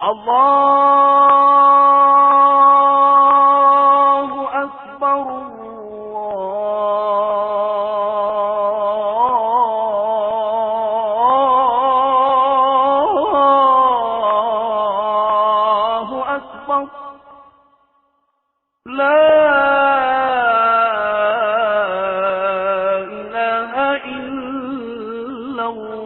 الله أكبر الله أكبر لا إله إلا الله.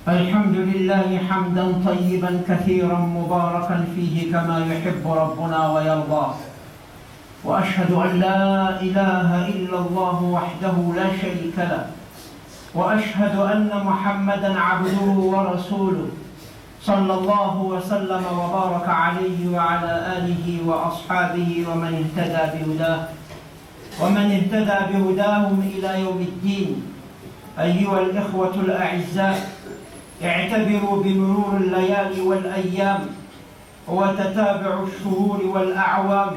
الحمد لله حمدا طيبا كثيرا مباركا فيه كما يحب ربنا ويرضى، وأشهد أن لا إله إلا الله وحده لا شريك له، وأشهد أن محمدا عبده ورسوله صلى الله وسلم وبارك عليه وعلى آله وأصحابه ومن اهتدى بهداهم إلى يوم الدين. أيها الإخوة الأعزاء، اعتبروا بمرور الليالي والأيام وتتابع الشهور والأعوام،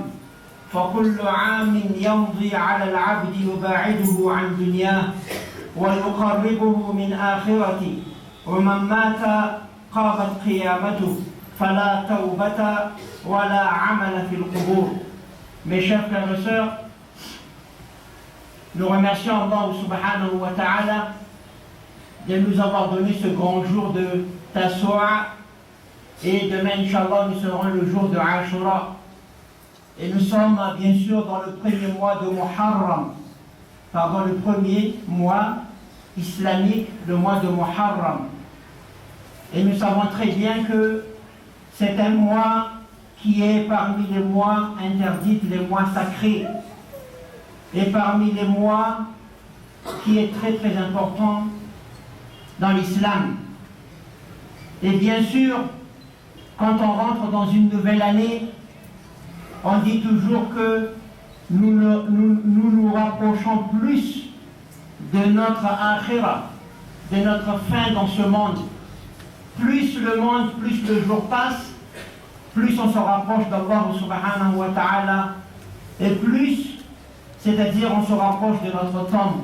فكل عام يمضي على العبد يباعده عن دنياه ويقربه من آخرته، ومن مات قامت قيامته فلا توبة ولا عمل في القبور. Mes chers frères et sœurs, nous remercions Allah subhanahu wa ta'ala de nous avoir donné ce grand jour de Tasu'a, et demain, Inch'Allah, nous serons le jour de Ashura. Et nous sommes bien sûr dans le premier mois de Muharram, le premier mois islamique, le mois de Muharram. Et nous savons très bien que c'est un mois qui est parmi les mois interdits, les mois sacrés, et parmi les mois qui est très très important dans l'islam. Et bien sûr, quand on rentre dans une nouvelle année, on dit toujours que nous rapprochons plus de notre akhira, de notre fin dans ce monde. Plus le jour passe, plus on se rapproche d'Allah subhanahu wa ta'ala, et plus, c'est-à-dire on se rapproche de notre tombe.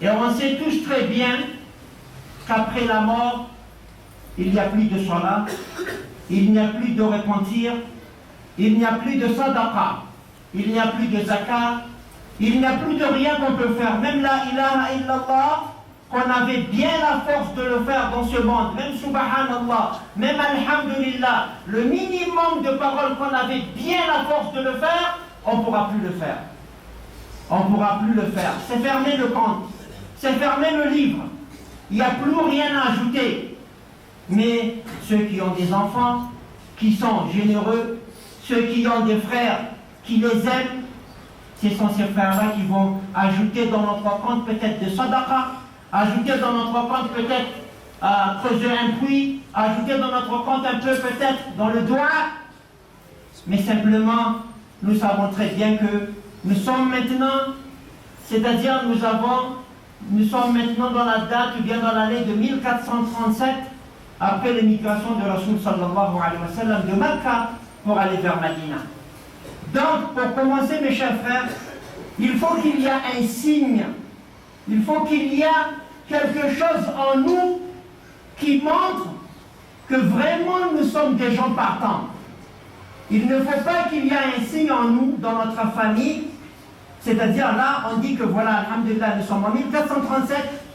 Et on sait tous très bien qu'après la mort, il n'y a plus de salat, il n'y a plus de repentir, il n'y a plus de sadaqa, il n'y a plus de zakat, il n'y a plus de rien qu'on peut faire. Même la ilaha illallah, qu'on avait bien la force de le faire dans ce monde, même subhanallah, même alhamdulillah, le minimum de paroles qu'on avait bien la force de le faire, on ne pourra plus le faire. On ne pourra plus le faire. C'est fermer le compte, c'est fermer le livre. Il n'y a plus rien à ajouter. Mais ceux qui ont des enfants, qui sont généreux, ceux qui ont des frères qui les aiment, ce sont ces frères-là qui vont ajouter dans notre compte peut-être de sadaqa, ajouter dans notre compte peut-être creuser un puits, ajouter dans notre compte un peu peut-être dans le doigt. Mais simplement, nous savons très bien que nous sommes maintenant, c'est-à-dire nous sommes maintenant dans la date ou bien dans l'année de 1437 après l'émigration de Rasul sallallahu alayhi wa sallam de Mecca pour aller vers Madina. Donc, pour commencer, mes chers frères, il faut qu'il y ait un signe, il faut qu'il y ait quelque chose en nous qui montre que vraiment nous sommes des gens partants. Il ne faut pas qu'il y ait un signe en nous, dans notre famille, c'est-à-dire là, on dit que voilà, alhamdulillah, nous sommes en 1437,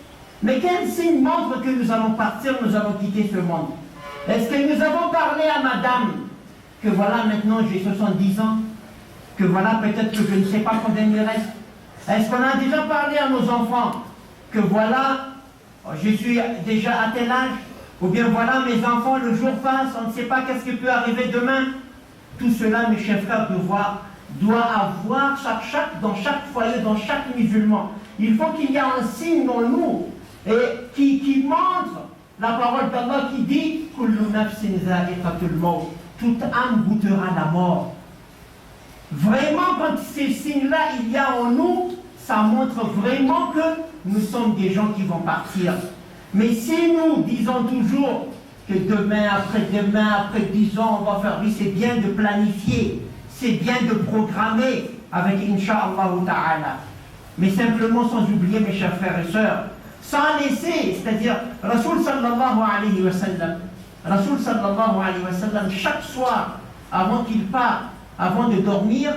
mais quel signe montre que nous allons partir, nous allons quitter ce monde? Est-ce que nous avons parlé à madame que voilà, maintenant j'ai 70 ans, que voilà, peut-être que je ne sais pas combien il me reste? Est-ce qu'on a déjà parlé à nos enfants que voilà, je suis déjà à tel âge, ou bien voilà, mes enfants, le jour passe, on ne sait pas qu'est-ce qui peut arriver demain? Tout cela, mes chers frères, doit avoir dans chaque foyer, dans chaque musulman. Il faut qu'il y ait un signe en nous et qui montre la parole d'Allah qui dit « Kullu nafsin za'iqatul maut » toute âme goûtera la mort. Vraiment, quand ces signes-là, il y a en nous, ça montre vraiment que nous sommes des gens qui vont partir. Mais si nous disons toujours que demain, après 10 ans, on va faire, oui, c'est bien de planifier, c'est bien de programmer avec Inch'Allah ta'ala. Mais simplement sans oublier, mes chers frères et sœurs, sans laisser, c'est-à-dire Rasoul sallallahu alayhi wa sallam, chaque soir, avant qu'il parte, avant de dormir,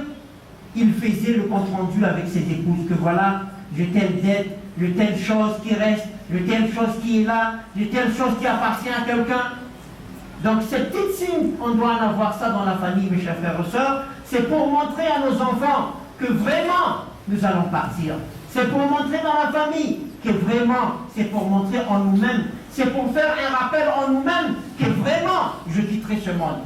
il faisait le compte rendu avec ses épouses, que voilà, j'ai telle dette, j'ai telle chose qui reste, j'ai telle chose qui est là, j'ai telle chose qui appartient à quelqu'un. Donc ces petites signes, on doit en avoir ça dans la famille, mes chers frères et sœurs, c'est pour montrer à nos enfants que vraiment nous allons partir. C'est pour montrer dans la famille que vraiment, c'est pour montrer en nous-mêmes, c'est pour faire un rappel en nous-mêmes que vraiment, je quitterai ce monde.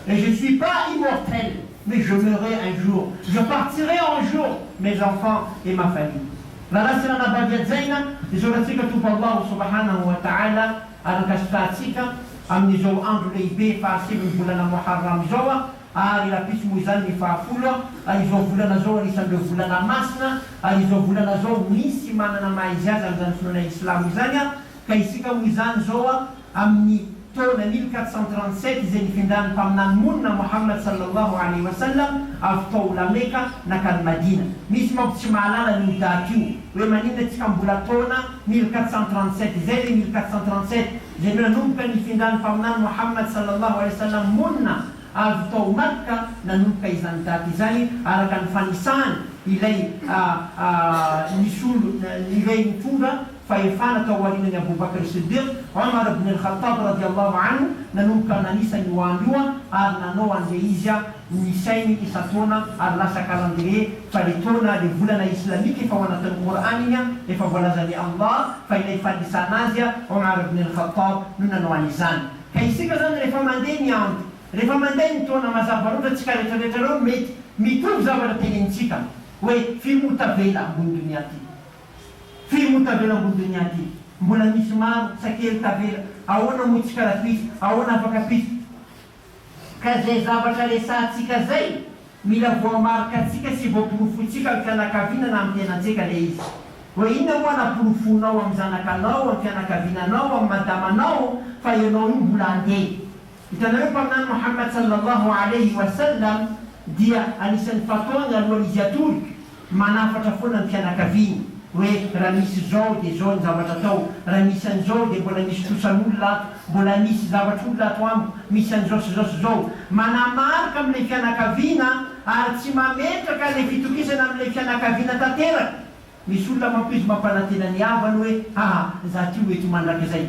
Et je ne suis pas immortel, mais je mourrai un jour. Je partirai un jour, mes enfants et ma famille. Voilà, c'est la Nabadia Zaina, et je remercie que tout Allah subhanahu wa ta'ala, à la Kastatika, à Mizo André B, Fassim, Boulana Muharram Zoa, à la Pis Mouzan, Fafula, à Iso Boulana Zoa, Nissan de Boulana Masna, à Iso Boulana Zoa, Nissi Manana Maïzia, dans le Islam Zania, Kaisika Mouzan Zoa, Amni. En 1437, ils étaient dans Muhammad sallallahu alayhi wa sallam, after la Mecca, nakal Madina. Mismo Ptimala la Nudatu, Wemanina Tkambulatona, 1437, Zéli 1437, j'ai mis le nom pénifindan par Muhammad sallallahu alayhi wa sallam, Munna, after Makkah, Nanuka Izantatizani, Arakan Fanisan, il est Nisul, il est une toura. فيفانا توالين أبو بكر الصديق عمر بن الخطاب رضي الله عنه ننوكا نانيسا نوانيوا أرنا نوان زيزيا نيسايني إساتونا أرلا سكالندري فلتونا لفولنا إسلاميكي فوانا القرآنية لفولا زالي الله فإلي فالسانازيا عمر بن الخطاب نونا نوانيسان كيسيكا زان رفاماندين ياند رفاماندين تونا مزابروتا تسكالي تلتلون ميتوب زابرتين تسكا وفي متابيلا من دنياتي Filmu tabela bundunyati, mbola misy maro sakely tabela, ahoana motsika rapis, ahoana afaka pis. Ka zay zavatra resatsika zay, mila voamarika atsika sy voaporofotsika amin'ny fianakaviana na amin'ny tenantsika le izy. Hoe inona moa naporofonao amin'ny zanakanao, amin'ny fianakaviananao, amin'ny madamanao, fa ianao io mbola andeha. Hitanareo mpaminany Muhammad sallallahu alayhi wa sallam dia anisan'ny fataony alohan'ny izy atory, manafatra foana ny fianakaviany. Hoe raha misy zao dia zao ny zavatra atao, raha misy an'izao dia mbola misy tosan'olona ato, mbola misy zavatra olona ato amiko, misy an'izao sy zao sy zao. Manamarika amin'ilay fianakaviana ary tsy mametraka ilay fitokisana amin'ilay fianakaviana tanteraka. Misy olona mampizy mampanantena ny havany hoe za ty mety mandrakizay.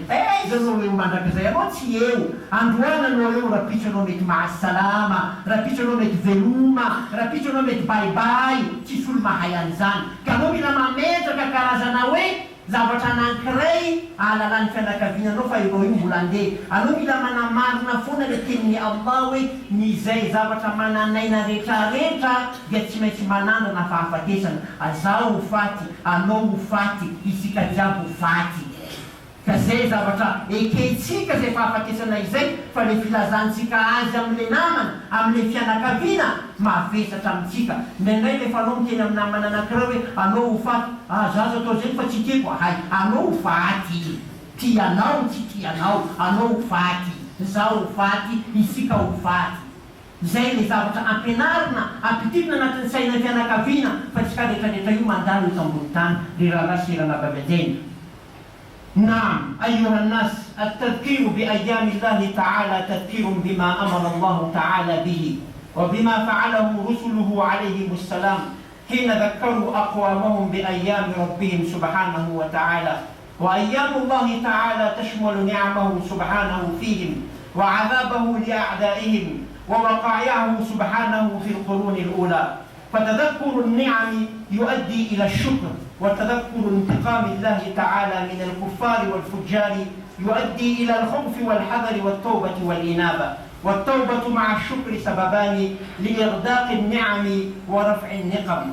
Zanao hoe mandrakizay, anao tsy eo. Androana anao eo rapitso anao mety mahasalama, rapitso anao mety veloma, rapitso anao mety baibay, tsisy olo mahay an'izany. Ka anao mila mametraka karazana hoe zavatra anankiray ahalalany fianakaviananao fa ianao io mbola andeha. Anao mila manamarina foana le tenin'ny Allah hoe nizay zavatra mananaina rehetrarehetra dia tsy maintsy manandrana fahafatesana. Zaho ho faty, anao ho faty, isika jiaby ho faty. Ka zay zavatra eketsika zay fahafatesana izay fa le filazantsika azy amin'le namana, amin'le fianakaviana mavesatra amintsika. Indraindray le fanao miteny amin'ny namana anankiray hoe anao ho faty, zaza atao zay fa tsy tiako, anao ho faty, tianao tsy tianao, anao ho faty, zaho ho faty, isika ho faty. Zay le zavatra ampianarina, ampitirina anatin'ny saina fianakaviana fa tsy ka rehetrarehetra io mandalo eto ambony tany le raha sirana babadena. نعم أيها الناس التذكير بأيام الله تعالى تذكير بما أمر الله تعالى به وبما فعله رسله عليهم السلام حين ذكروا أقوامهم بأيام ربهم سبحانه وتعالى. وأيام الله تعالى تشمل نعمه سبحانه فيهم وعذابه لأعدائهم ووقائعه سبحانه في القرون الأولى. فتذكر النعم يؤدي إلى الشكر، وتذكر انتقام الله تعالى من الكفار والفجار يؤدي إلى الخوف والحذر والتوبة والإنابة. والتوبة مع الشكر سببان لإغداق النعم ورفع النقم.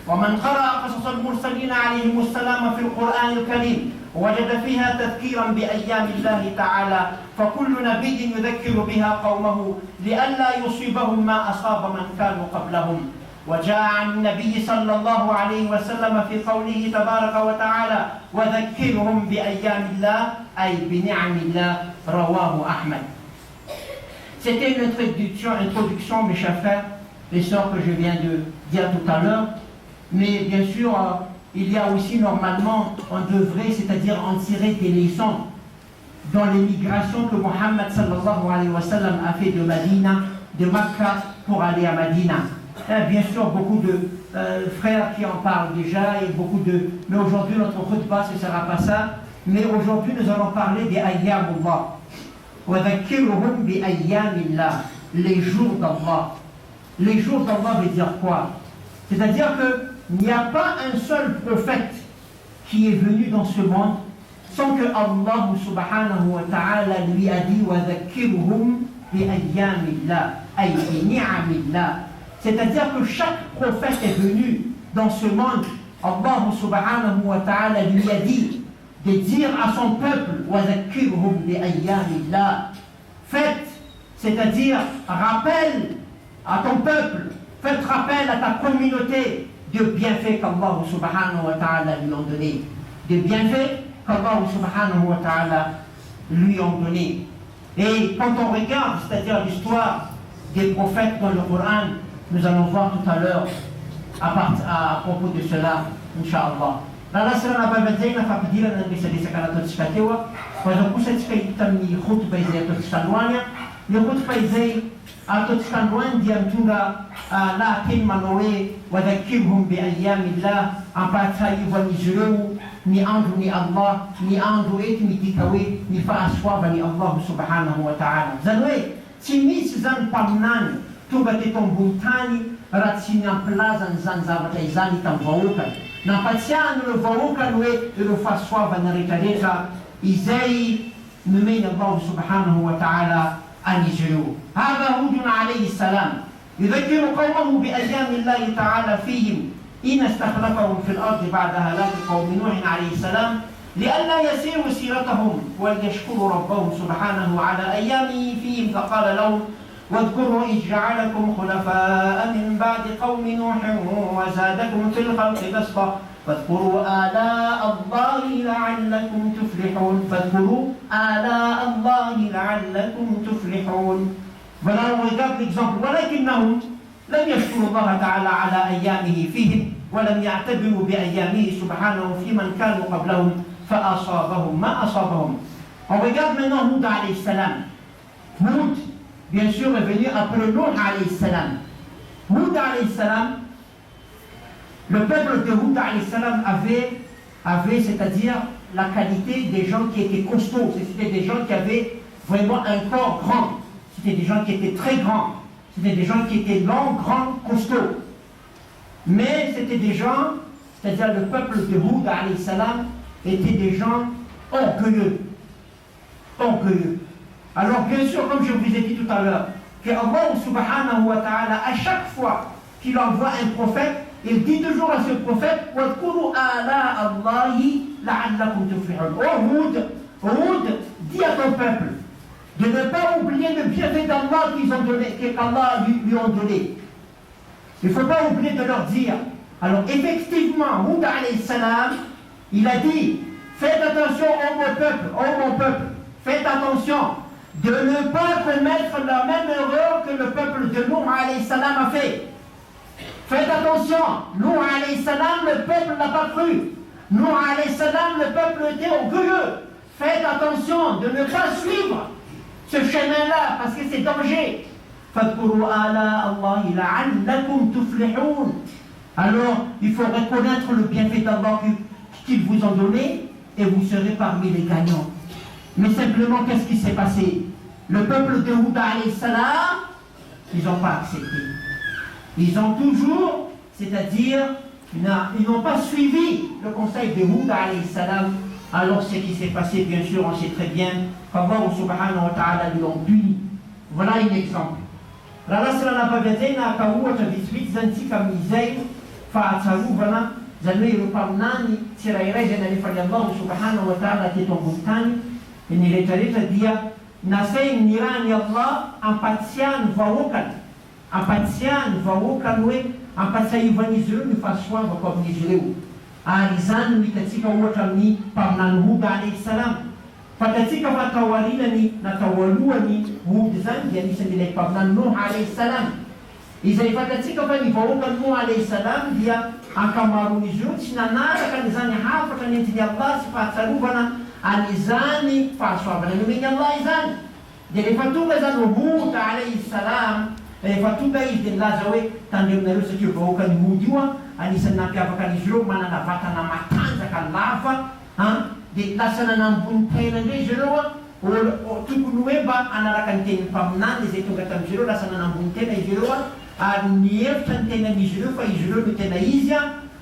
ومن قرأ قصص المرسلين عليهم السلام في القرآن الكريم وجد فيها تذكيرا بأيام الله تعالى، فكل نبي يذكر بها قومه لئلا يصيبهم ما أصاب من كانوا قبلهم. وجاء عن النبي صلى الله عليه وسلم في قوله تبارك وتعالى وذكرهم بأيام الله أي بنعم الله، رواه أحمد. C'était une introduction, mes chers frères et sœurs, que je viens de dire tout à l'heure. Mais bien sûr, il y a aussi normalement, on devrait, c'est-à-dire en tirer des leçons dans l'émigration que Mohammed sallallahu alayhi wa sallam a fait de Medina, de Makkah pour aller à Medina. Bien sûr, beaucoup de frères qui en parlent déjà et beaucoup de... Mais aujourd'hui, notre khutbah, ce ne sera pas ça. Mais aujourd'hui, nous allons parler des ayyamullah. Wa dhakiruhum bi ayyamillah. Les jours d'Allah. Les jours d'Allah veut dire quoi? C'est-à-dire qu'il n'y a pas un seul prophète qui est venu dans ce monde sans que Allah subhanahu wa ta'ala lui a dit wa dhakiruhum bi ayyamillah ay bi ni'amillah. C'est-à-dire que chaque prophète est venu dans ce monde, Allah subhanahu wa ta'ala lui a dit de dire à son peuple wa dhakiruhum bi ayyamillah. Faites, c'est-à-dire rappelle à ton peuple, faites rappel à ta communauté de bienfaits qu'Allah subhanahu wa ta'ala lui ont donné. De bienfaits qu'Allah subhanahu wa ta'ala lui ont donné. Et quand on regarde, c'est-à-dire l'histoire des prophètes dans le Coran, nous allons voir tout à l'heure à propos de cela, Inch'Allah. La sera na babadzena fampidira na resadresaka nataontsika teo fa zao kosa tsika hita amin'ny khutba izay ataontsika androany. Ny khutba izay ataontsika androany dia mitondra lahateny manao hoe wadhakiruhum bi ayyamillah, ampahatsiahivan'izy ireo ny andron'ny Allah, ny andro eto midika hoe ny fahasoavan'ny Allah subhanahu wa ta'ala. Zany hoe tsy misy zany mpaminany tonga teto ambony tany raha tsy nampilazany zany zavatra izany tamin'ny vahoakany. Nampatsiahany ireo vahoakany hoe ireo fahasoavana rehetrarehetra izay nomeny Allah subhanahu wa ta'ala an'izy ireo. Hadha Hudun alayhi salam yudhakiru qawmahu bi ayyamillahi ta'ala fihim إن استخلفهم في الأرض بعد هلاك قوم نوح عليه السلام لئلا يسيروا سيرتهم وليشكروا ربهم سبحانه على أيامه فيهم فقال لهم واذكروا إذ جعلكم خلفاء من بعد قوم نوح وزادكم في الخلق بسطة فاذكروا آلاء الله لعلكم تفلحون فاذكروا آلاء الله لعلكم تفلحون. Voilà, on regarde l'exemple. ولكنهم لم يشكروا الله تعالى على أيامه فيهم ولم يعتبروا بأيامه سبحانه في من كانوا قبلهم فأصابهم ما أصابهم. On regarde maintenant Hud alayhi salam. Hud, bien sûr, est venu après Nuh alayhi salam. Hud alayhi salam, le peuple de Hud alayhi salam avait c'est-à-dire la qualité des gens qui étaient costauds. C'était des gens qui avaient vraiment un corps grand. C'était des gens qui étaient très grands. C'était des gens qui étaient longs, grands, costauds. Mais c'était des gens, c'est-à-dire le peuple de Hud alayhi salam, étaient des gens orgueilleux. Orgueilleux. Alors bien sûr, comme je vous ai dit tout à l'heure, que Allah subhanahu wa ta'ala, à chaque fois qu'il envoie un prophète, il dit toujours à ce prophète وَاذْكُرُوا آلَاءَ اللَّهِ لَعَلَّكُمْ تُفْلِحُونَ. Oh Hud, dis à ton peuple de ne pas oublier le bienfait d'Allah qu'Allah lui ont donné. Il ne faut pas oublier de leur dire. Alors effectivement, Hud alayhi salam, il a dit, faites attention ô mon peuple, faites attention de ne pas commettre la même erreur que le peuple de Nuh alayhi salam a fait. Faites attention, Nuh alayhi salam, le peuple n'a pas cru. Nuh alayhi salam, le peuple était orgueilleux. Faites attention de ne pas suivre ce chemin-là, parce que c'est danger. Alors, il faut reconnaître le bienfait d'Allah qu'ils vous ont donné et vous serez parmi les gagnants. Mais simplement, qu'est-ce qui s'est passé? Le peuple de Hud alayhi salam, ils n'ont pas accepté. Ils ont toujours, c'est-à-dire, ils n'ont pas suivi le conseil de Hud alayhi salam. Alors ce qui s'est passé, bien sûr, on sait très bien qu'Allah subhanahu wa ta'ala lui ont puni. Voilà un exemple. Raha lasa nanapavadiana ka ohatra vitsivitsy zany tsika amin'izay fahatsarovana, zany hoe ireo mpaminany tsirairay zay nalefany Allah subhanahu wa ta'ala teto ambony tany, ny rehetrarehetra dia nasainy ny rany Allah ampatsiahany vahoakany hoe ampatsiahivan'izy ireo ny fahasoavako amin'izy ireo. Ary izany no hitatsika ohatra amin'ny mpaminany Hud alayhi salam. Fatatsika fa tao arinany na tao alohany Hud zany dia anisan'ilay mpaminany Nuh alayhi salam. Izay fatatsika fa ny vahoakany Nuh alayhi salam dia ankamaroany izy io tsy nanaraka an'izany hafatra nentin'ny Allah sy fahatsarovana an'izany fahasoavana nomeny Allah izany. Dia rehefa tonga zany Hud alayhi salam, rehefa tonga izy dia nilaza hoe tandreminareo satria vahoaka ny Hud io anisan'ny nampiavaka an'izy ireo manana vatana matanjaka lava dia lasa nanambony tena indray izy ireo tokony hoe mba anaraka ny tenin'ny mpaminany izay tonga tamin'izy ireo lasa nanambony tena izy ireo ary nihevitra ny tenan'izy ireo fa izy ireo no tena izy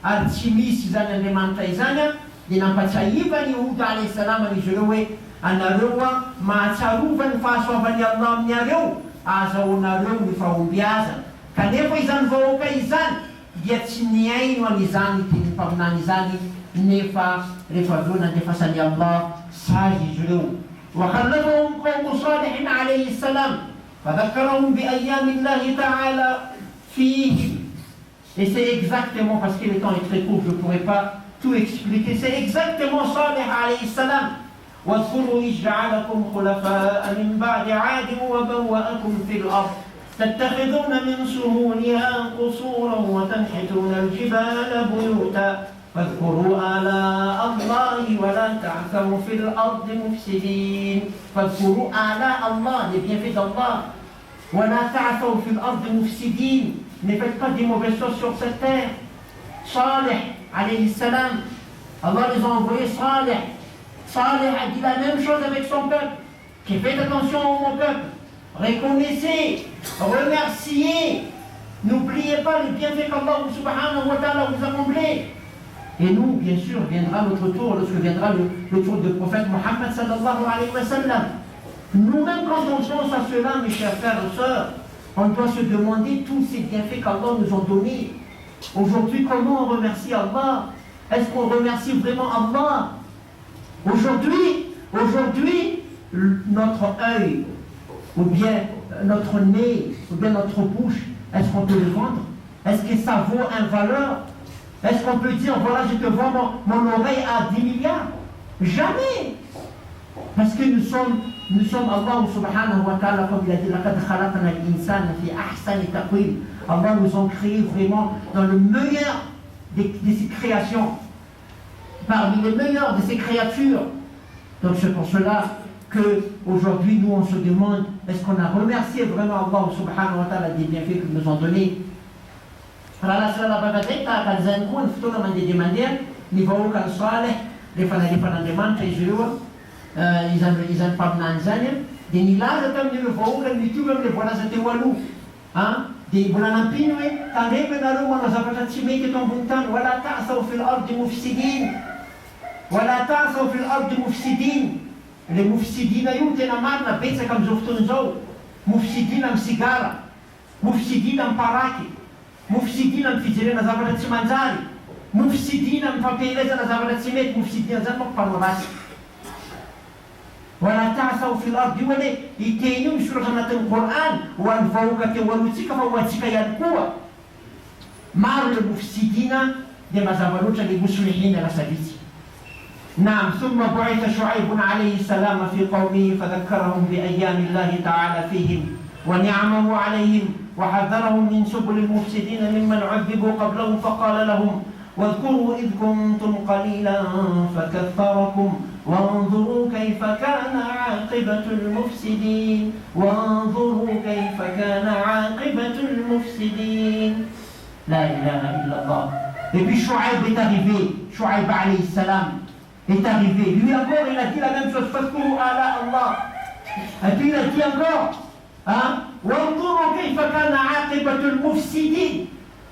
ary tsy misy izany Andriamanitra izany dia nampatsiahivany Hud alayhi salam an'izy ireo hoe anareo mahatsarova ny fahasoavan'ny Allah aminareo azahoanareo ny fahombiazana. Kanefa izany vahoaka izany dia tsy niaino an'izany tenin'ny mpaminany izany nefa rehefa aveo nandefasany Allah sazy izy ireo. وخلفهم قوم صالح عليه السلام فذكرهم بأيام الله تعالى فيهم. Et c'est exactement, parce que le temps est très court, je ne pourrais pas tout expliquer, c'est exactement Salih alayhi salam. واذكروا إذ جعلكم خلفاء من بعد عاد وبوأكم في الأرض تتخذون من سهولها قصورا وتنحتون الجبال بيوتا فاذكروا آلاء الله ولا تعثوا في الأرض مفسدين. فاذكروا آلاء الله, les bienfaits d'Allah. ولا تعثوا في الأرض مفسدين, ne faites pas des mauvaises choses sur cette terre. Salih alayhi salam, Allah les a envoyés Salih. Salih a dit la même chose avec son peuple, qui fait attention au mon peuple. Reconnaissez, remerciez, n'oubliez pas les bienfaits qu'Allah subhanahu wa ta'ala vous a comblés. Et nous, bien sûr, viendra notre tour, lorsque viendra le tour du prophète Mohammed sallallahu alayhi wa sallam. Nous-mêmes, quand on pense à cela, mes chers frères et sœurs, on doit se demander tous ces bienfaits qu'Allah nous a donnés. Aujourd'hui, comment on remercie Allah? Est-ce qu'on remercie vraiment Allah? Aujourd'hui, notre œil, ou bien notre nez, ou bien notre bouche, est-ce qu'on peut le vendre? Est-ce que ça vaut une valeur? Est-ce qu'on peut dire, voilà, je te vends mon oreille à 10 milliards? Jamais! Parce que nous sommes Allah subhanahu wa ta'ala, comme il a dit, لَقَدْ خَلَقْنَا الْإِنسَانَ فِي أَحْسَنِ تَقْوِيمٍ. Allah nous a créé vraiment dans le meilleur de ses créations, parmi les meilleurs de ses créatures. Donc c'est pour cela qu'aujourd'hui nous on se demande, est-ce qu'on a remercié vraiment Allah subhanahu wa ta'ala des bienfaits qu'il nous ont donnés? Raha lasa bavakay tahaka an'izany koa ny fotoana mandeha ny vahoaka ny Salih rehefa nalefan'Andriamanitra izy ireo izany mpaminany zany dia nilaza tamin'ireo vahoaka mitovy amin'ilay voalaza teo aloha dia mbola nampiny hoe tandremo ianareo manao zavatra tsy mety eto ambony tany, wala ta'thaw fil ardi mufsidin, wala ta'thaw fil ardi mufsidin. Le mufsidina io tena marina betsaka amin'izao fotoana izao. Mufsidina amin'ny sigara, mufsidina amin'ny paraky, mufsidina amin'ny fijerena zavatra tsy manjary, mufsidina amin'ny fampielezana zavatra tsy mety. Mufsidina zany manko mpanao rasy. Wala ta'thaw fil ardi, io hoe iteny io misoratra anatin'ny Qur'an ho an'ny vahoaka teo alohantsika fa ho antsika ihany koa. Maro le mufsidina dia mazava loatra le muslihina lasa vitsy. نعم ثم بعث شعيب عليه السلام في قومه فذكرهم بأيام الله تعالى فيهم ونعمه عليهم وحذرهم من سبل المفسدين ممن عذبوا قبلهم فقال لهم واذكروا إذ كنتم قليلا فكثركم وانظروا كيف كان عاقبة المفسدين وانظروا كيف كان عاقبة المفسدين. لا إله إلا الله. Et puis Shu'aib est arrivé, Shu'aib alayhi salam est arrivé. Lui encore, il a dit la même chose. Fadhkuru ala Allah. Et puis il a dit encore, Wanzuru kayfa kana aqibatul mufsidin.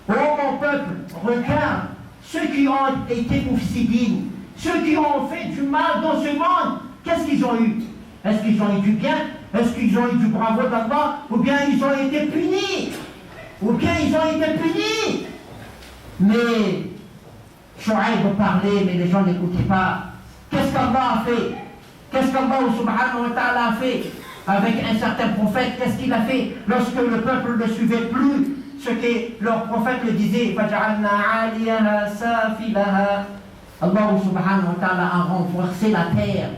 Oh mon peuple, regarde ceux qui ont été mufsidin, ceux qui ont fait du mal dans ce monde. Qu'est-ce qu'ils ont eu? Est-ce qu'ils ont eu du bien? Est-ce qu'ils ont eu du bravo d'Allah? Ou bien ils ont été punis? Ou bien ils ont été punis? Mais Shu'aib parlait, mais les gens n'écoutaient pas. Qu'est-ce qu'Allah a fait? Qu'est-ce qu'Allah subhanahu wa ta'ala a fait avec un certain prophète? Qu'est-ce qu'il a fait lorsque le peuple ne suivait plus ce que leur prophète le disait? فَجَعَلْنَا عَالِيَهَا سَافِلَهَا. Allah subhanahu wa ta'ala a renversé la terre,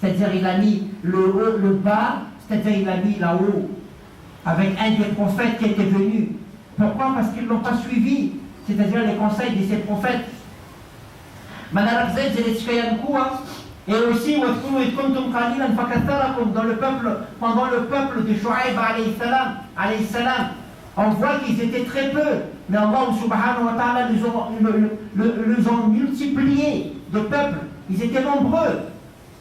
c'est-à-dire il a mis le haut, le bas, c'est-à-dire il a mis là-haut avec un des prophètes qui était venu. Pourquoi? Parce qu'ils ne l'ont pas suivi. c'est-à-dire les conseils de ses prophètes. Et aussi, dans le peuple, pendant le peuple de Shu'aib alayhi salam, on voit qu'ils étaient très peu, mais Allah subhanahu wa ta'ala les ont multipliés de peuples. Ils étaient nombreux,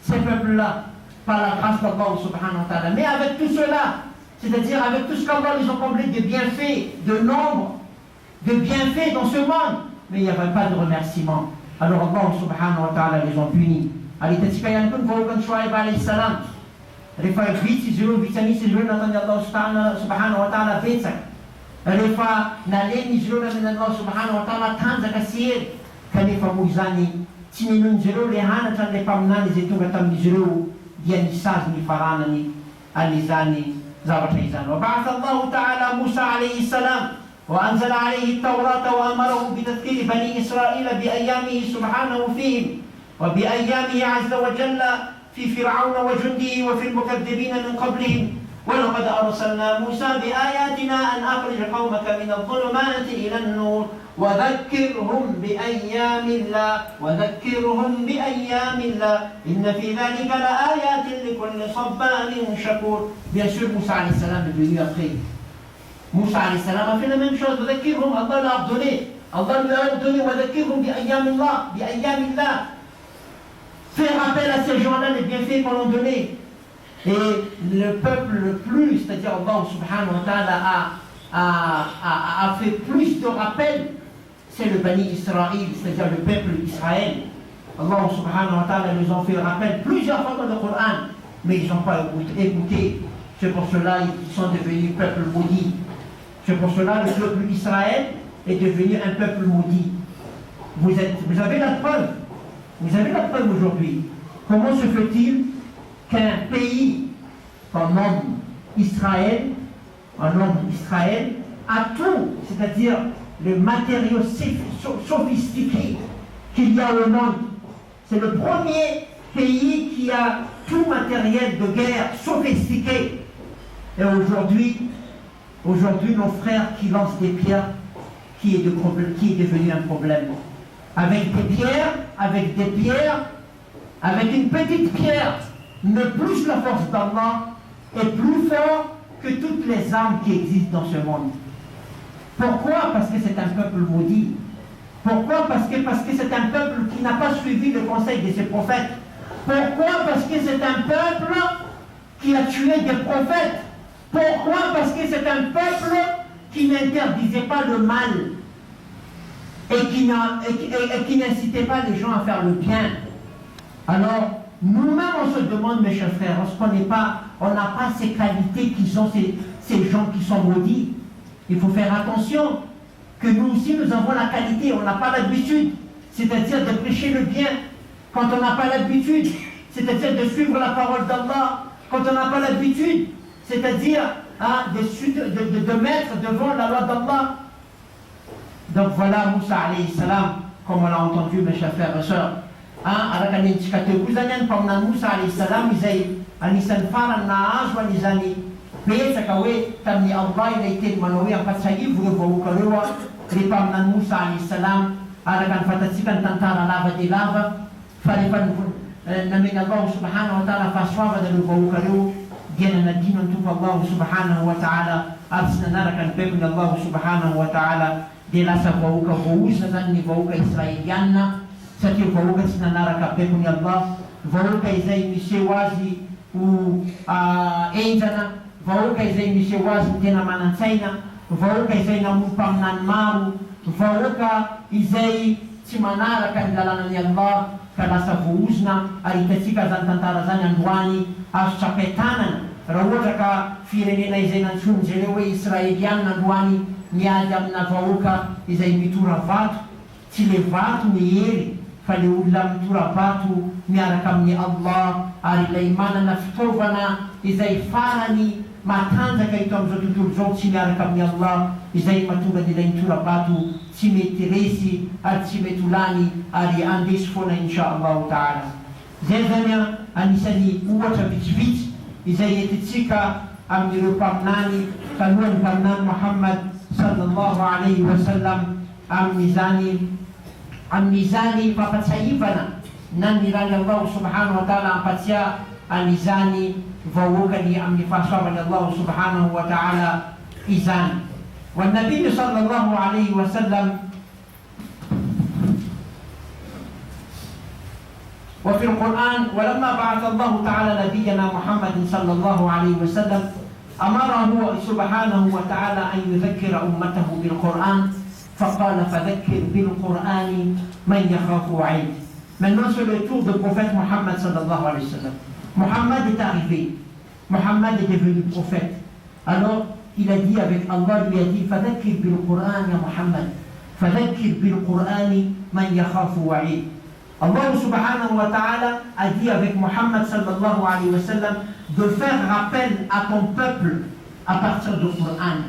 ces peuples-là, par la grâce d'Allah subhanahu wa ta'ala. Mais avec tout cela, c'est-à-dire avec tout ce qu'Allah les a comblés de bienfaits, de nombre, de bienfaits dans ce monde, mais il n'y avait pas de remerciement. Alors Allah subhanahu wa ta'ala les ont punis. Alitatikan kun vokan Shu'aib alayhi salam. Rifa viti zero vitani zero natanya Allah subhanahu wa ta'ala betsak. Rifa naleni zero natanya Allah subhanahu wa ta'ala tanza kasir. Kanifa muizani tininun zero lehana tan le pamnani zetunga tam zero dia nisaz ni farana ni alizani zawat izan. Wa ba'atha Allah ta'ala Musa alayhi salam وأنزل عليه التوراة وأمره بتذكير بني إسرائيل بأيامه سبحانه فيهم وبأيامه عز وجل في فرعون وجنده وفي المكذبين من قبلهم ولقد أرسلنا موسى بآياتنا أن أخرج قومك من الظلمات إلى النور وذكرهم بأيام الله إن في ذلك لآيات لكل صبار شكور. Bien sûr, Moussa alayhi salam est venu après. Moussa alayhi salam a fait la même chose. وذكرهم, Allah l'a ordonné. Allah lui a ordonné وذكرهم بأيام الله. Faire appel à ces gens-là, les bienfaits qu'on leur donné. Et le peuple le plus, c'est-à-dire Allah subhanahu wa ta'ala a fait plus de rappels, c'est le Bani Israël, c'est-à-dire le peuple d'Israël. Allah subhanahu wa ta'ala nous a fait rappel plusieurs fois dans le Coran, mais ils n'ont pas écouté. C'est pour cela qu'ils sont devenus peuple maudit. C'est pour cela que le peuple d'Israël est devenu un peuple maudit. Vous avez la preuve. Vous avez la preuve aujourd'hui. Comment se fait-il qu'un pays, un nom Israël, a tout, c'est-à-dire le matériau sophistiqué qu'il y a au monde. C'est le premier pays qui a tout matériel de guerre sophistiqué. Et aujourd'hui, nos frères qui lancent des pierres, qui est devenu un problème. Avec une petite pierre, mais plus la force d'Allah est plus fort que toutes les armes qui existent dans ce monde. Pourquoi? Parce que c'est un peuple maudit. Pourquoi? Parce que c'est un peuple qui n'a pas suivi le conseil de ses prophètes. Pourquoi? Parce que c'est un peuple qui a tué des prophètes. Pourquoi? Parce que c'est un peuple qui n'interdisait pas le mal et qui n'incitait pas les gens à faire le bien. Alors, nous-mêmes, on se demande, mes chers frères, on n'a pas ces qualités qu'ils ont ces gens qui sont maudits. Il faut faire attention que nous aussi, nous avons la qualité, on n'a pas l'habitude, c'est-à-dire de prêcher le bien. Quand on n'a pas l'habitude, c'est-à-dire de suivre la parole d'Allah. Quand on n'a pas l'habitude, c'est-à-dire de mettre devant la loi d'Allah. Donc voilà, Moussa alayhi salam, comme on l'a entendu, mes chers frères et sœurs. Arakanin tikate kuzanyan pamna Moussa alayhi salam izay anisan faran na azo anizany betsaka hoe tamin'ny Allah ilay teny manao hoe ampatsahivy ireo vahoaka reo rehefa aminany Moussa alayhi salam araka ny fatatsika ny tantara lava dia lava fa rehefa nameny Allah subhanahu wa ta'ala fahasoavana ireo vahoaka reo dia nanadino ny tompo Allah subhanahu wa ta'ala ary tsy nanaraka ny peuple Allah subhanahu wa ta'ala dia lasa vahoaka voaozina zany ny vahoaka israeliana satria vahoaka tsy nanaraka peuple Allah, vahoaka izay miseho azy ho enjana, vahoaka izay miseho azy ny tena manan-tsaina, vahoaka izay namompy aminany maro, vahoaka izay tsy manaraka ny lalànan'ny Allah ka lasa voaozina ary hitantsika zany tantara zany androany azo tsapaitanana raha ohatra ka firenena izay nantsony zareo hoe israeliana androany miady amina vahoaka izay mitora vato, tsy le vato mihery fa le olona mitora vato miaraka amin'ny Allah ary ilay manana fitaovana izay farany matanjaka ito amin'izao tontolo izao tsy miaraka amin'ny Allah izay mahatonga an'ilay mitora vato tsy mety resy ary tsy mety holany ary andesy foana insha Allah ta'ala. Zay zany anisany ohatra vitsivitsy izay entitsika amin'ireo mpaminany talohan'ny mpaminany Muhammad sallallahu alayhi wa sallam amizani fapatsayivana nanirani Allah subhanahu wa ta'ala ampatia amizani vawukani amni fasoavani Allah subhanahu wa ta'ala izani. والنبي صلى الله عليه وسلم وفي القرآن ولما بعث الله تعالى نبينا محمد صلى الله عليه وسلم أمره سبحانه وتعالى أن يذكر أمته بالقرآن فقال فذكر بالقرآن من يخاف وعيد. Maintenant sur le tour du prophète Mohammed sallallahu alayhi wa sallam. Mohammed est arrivé, Mohammed est devenu prophète. Alors il a dit avec Allah, lui a dit فذكر بالقرآن يا محمد فذكر بالقرآن من يخاف وعيد. Allah subhanahu wa ta'ala a dit avec Mohammed sallallahu alayhi wa sallam de faire rappel à ton peuple à partir du Coran.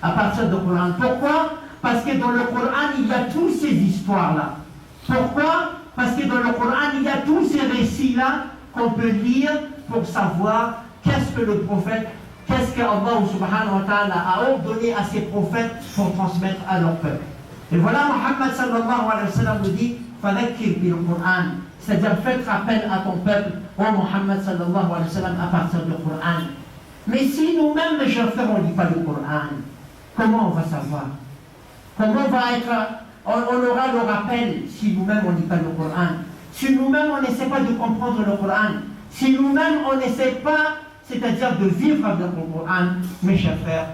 À partir du Coran. Pourquoi? Parce que dans le Coran, il y a toutes ces histoires-là. Pourquoi? Parce que dans le Coran, il y a tous ces récits-là qu'on peut lire pour savoir qu'est-ce que le prophète, qu'est-ce que Allah subhanahu wa ta'ala a ordonné à ses prophètes pour transmettre à leur peuple. Et voilà, Mohammed sallallahu alayhi wa sallam nous dit فذكر بالقرآن, c'est-à-dire faites rappel à ton peuple, ô Mohammed sallallahu alayhi wa sallam, à partir du Coran. Mais si nous-mêmes, mes chers frères, on ne lit pas le Coran, comment on va savoir? Comment on va être, on aura le rappel si nous-mêmes on ne lit pas le Coran? Si nous-mêmes on n'essaie pas de comprendre le Coran, si nous-mêmes on n'essaie pas, c'est-à-dire de vivre avec le Coran, mes chers frères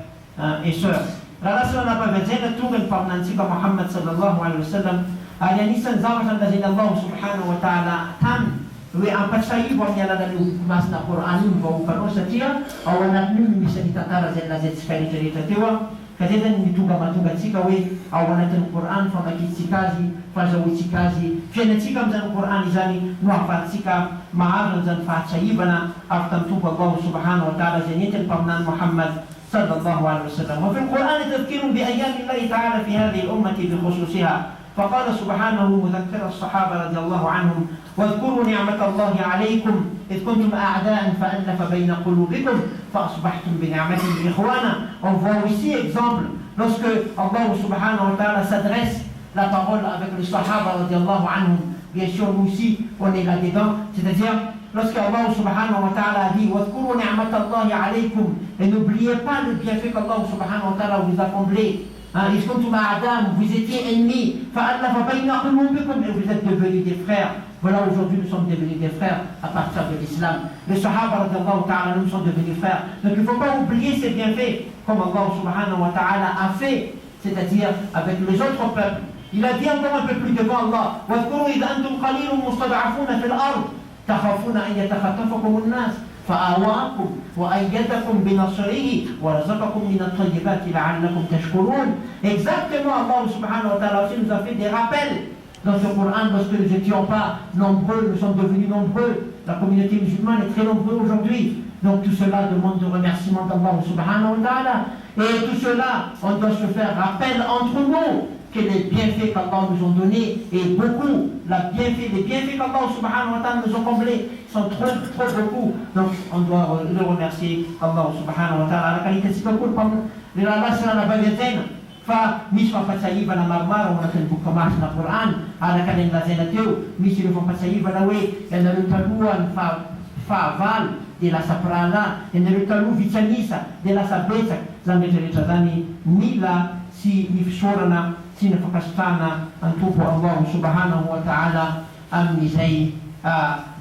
et sœurs. La sera pas vedere tu il parlanti ba Muhammad sallallahu alaihi wasallam ali nisan zawatan da Allah subhanahu wa ta'ala tam we ampasai bo nyala da mas na Quran bo kano satia awana ni bisa ditatara zella zet sekali cerita tewa kadeda ni tunga matunga tsika we awana tan Quran fa makitsikazi fa zawitsikazi fena tsika mzan Quran izani no afatsika ma'adran zan fa saibana aftam tuba Allah subhanahu wa ta'ala zenitel pamnan Muhammad صلى الله عليه وسلم. وفي القرآن تذكير بأيام الله تعالى في هذه الأمة بخصوصها، فقال سبحانه مذكر الصحابة رضي الله عنهم واذكروا نعمة الله عليكم إذ كنتم أعداء فألف بين قلوبكم فأصبحتم بنعمته إخوانا. On voit aussi exemple lorsque Allah subhanahu wa ta'ala s'adresse la parole avec les Sahaba رضي الله عنهم. Bien sûr nous aussi on est là-dedans, c'est-à-dire lorsque Allah subhanahu wa ta'ala a dit وَاذْكُرُوا نِعْمَةَ اللَّهِ عَلَيْكُمْ, et n'oubliez pas le bienfait qu'Allah subhanahu wa ta'ala vous a comblé. إِذْ كُنْتُمْ أَعْدَاءً, vous étiez ennemis, فَأَلَّفَ بَيْنَ قُلُوبِكُمْ, et vous êtes devenus des frères. Voilà, aujourd'hui nous sommes devenus des frères à partir de l'islam. Les Sahaba radiallahu ta'ala nous sont devenus frères. Donc il ne faut pas oublier ces bienfaits comme Allah subhanahu wa ta'ala a fait, c'est-à-dire avec les autres peuples. Il a dit encore un peu plus devant Allah وَاذْكُرُوا إِذْ أَنْتُمْ قَلِيلٌ مُسْتَضْعَفُونَ فِي الْأَرْضِ تخافون أن يتخطفكم الناس فآواكم وأيدكم بنصره ورزقكم من الطيبات لعلكم تشكرون. Exactement, Allah subhanahu wa ta'ala aussi nous a fait des rappels dans ce Coran lorsque nous n'étions pas nombreux, nous sommes devenus nombreux. La communauté musulmane est très nombreuse aujourd'hui. Donc tout cela demande de remerciement d'Allah subhanahu wa ta'ala. Et tout cela, on doit se faire rappel entre nous que les bienfaits qu'Allah nous ont donnés, et beaucoup, les bienfaits qu'Allah subhanahu wa ta'ala nous ont comblés, sont trop beaucoup. Donc on doit le remercier Allah subhanahu wa ta'ala. La qualité c'est beaucoup comme les Allah sur la bagatelle. Fa miswa fatsayi bana marmar on a fait beaucoup marche dans le Coran. À la cadence la zénatio, miswa le fatsayi bana we, elle ne le talouan fa val de la saprala, elle ne le talou vitanisa de la sabeta, zambete tazani mila si nifshorana sina fakastana antupo Allah subhanahu wa ta'ala amnizai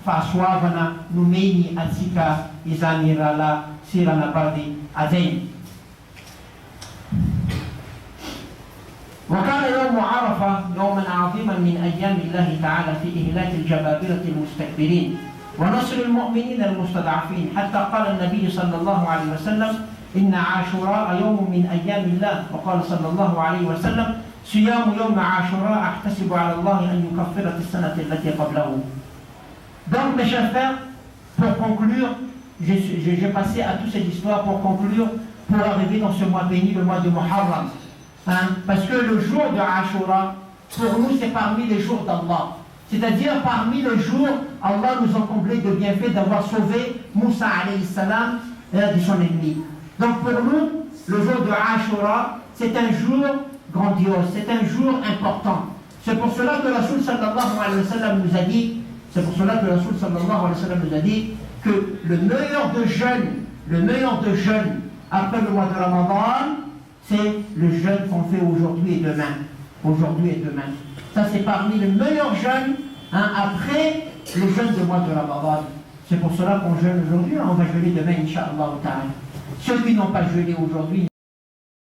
faaswavana numeni atsika izani rala sirana bardi azain. وكان يوم عرفة يوما عظيما من أيام الله تعالى في إهلاك الجبابرة المستكبرين ونصر المؤمنين المستضعفين، حتى قال النبي صلى الله عليه وسلم إن عاشوراء يوم من أيام الله، وقال صلى الله عليه وسلم صيام يوم عاشوراء أحتسب على الله أن يكفر السنة التي قبله. Donc mes chers frères, pour conclure, j'ai passé à toutes ces histoires pour conclure, pour arriver dans ce mois béni, le mois de Muharram. Parce que le jour de Ashura, pour nous, c'est parmi les jours d'Allah. C'est-à-dire parmi les jours, Allah nous a comblé de bienfaits d'avoir sauvé Moussa alayhi salam de son ennemi. Donc pour nous, le jour de Ashura, c'est un jour grandiose, c'est un jour important. C'est pour cela que Rasul sallallahu alayhi wa sallam nous a dit, que le meilleur de jeûne après le mois de Ramadan, c'est le jeûne qu'on fait aujourd'hui et demain. Ça c'est parmi les meilleurs jeûnes après le jeûne du mois de Ramadan. C'est pour cela qu'on jeûne aujourd'hui, on va jeûner demain, Inch'Allah ta'ala. Ceux qui n'ont pas jeûné aujourd'hui,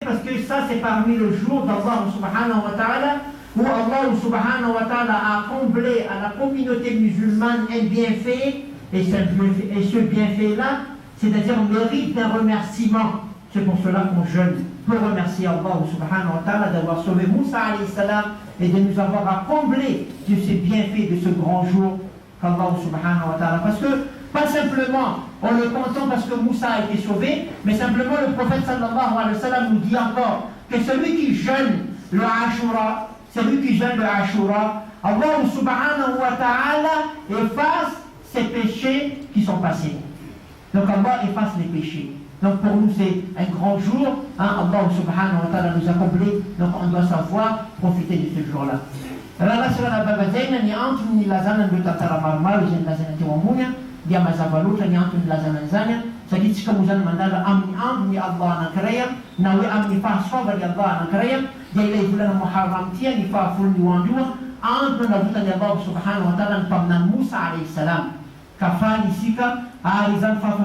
parce que ça c'est parmi le jour d'Allah subhanahu wa ta'ala, où Allah subhanahu wa ta'ala a comblé à la communauté musulmane un bienfait, et ce bienfait-là, c'est-à-dire mérite d'un remerciement. C'est pour cela qu'on jeûne, pour remercier Allah subhanahu wa ta'ala d'avoir sauvé Moussa alayhi salam et de nous avoir comblé de ces bienfaits de ce grand jour qu'Allah subhanahu wa ta'ala. Parce que, pas simplement, on le contente parce que Moussa a été sauvé, mais simplement le prophète sallallahu alayhi wa sallam nous dit encore que celui qui jeûne le Ashura, Allah subhanahu wa ta'ala efface ses péchés qui sont passés. Donc Allah efface les péchés. Donc pour nous c'est un grand jour, Allah subhanahu wa ta'ala nous a comblés, donc on doit savoir profiter de ce jour-là. Rala sura baba zaina ni antu ni lazana ndo tatara marmaru zin lazana tiwamunya dia mazavaluta ni antu ni lazana zanya sakit sika muzana mandala amni amni Allah nakraya nawe amni fasfa bali Allah nakraya dia ile fulana muharram tia ni fa fulni wandua antu na vuta ni Allah subhanahu wa ta'ala pamna Musa alayhi salam kafani sika arizan fa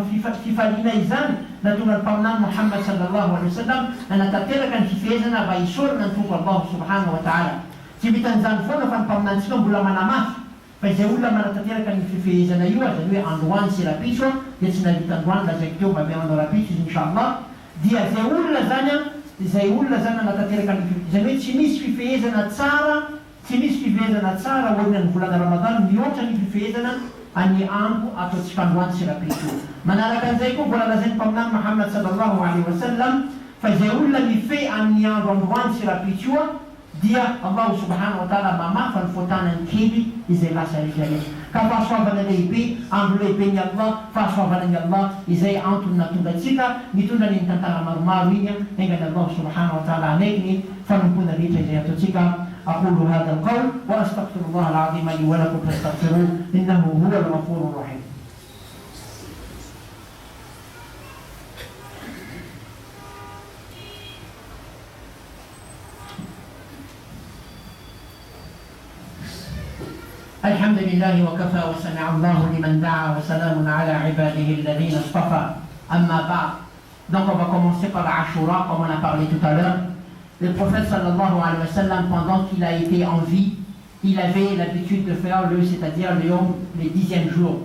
fifalina izan na tunal pamna Muhammad sallallahu alaihi wasallam na tatera kan fifeza na baisur na tu Allah subhanahu wa ta'ala. Si bitanzan fo na pamnansika mbola manamafy fa izay olona manatateraka ny fifehezana io aza hoe androany sy rapiso dia tsy navita androany lazaiky teo mba mianao rapiso izy inshallah dia zay olona zany natateraka ny zany hoe tsy misy fifehezana tsara olona ny volana Ramadan mihoatra ny fifehezana any ambo ataontsika androany sy rapiso. Manaraka an'izay koa mbola lazainy mpaminany Muhammad sallallahu alaihi wasallam fa izay olona mifehy amin'ny andro androany sy rapiso io dia Allah subhanahu wa ta'ala mamafa ny fotanany kely izay lasa rehetra. Ka fahasoavana lehibe, andro lehibe ny Allah, fahasoavana ny Allah izay antony natongatsika mitondra ny tantara maromaro iny engany Allah subhanahu wa ta'ala anaiky ny fanompona rehetra izay ataontsika. أقول هذا القول وأستغفر الله العظيم لي ولكم فاستغفروه إنه هو الغفور الرحيم. الحمد لله وكفى وسمع الله لمن دعا وسلام على عباده الذين اصطفى. أما بعد. Donc on va commencer par l'Ashura comme on a parlé tout à l'heure. Le prophète sallallahu alayhi wa sallam, pendant qu'il a été en vie, il avait l'habitude de faire c'est-à-dire le 10e jour.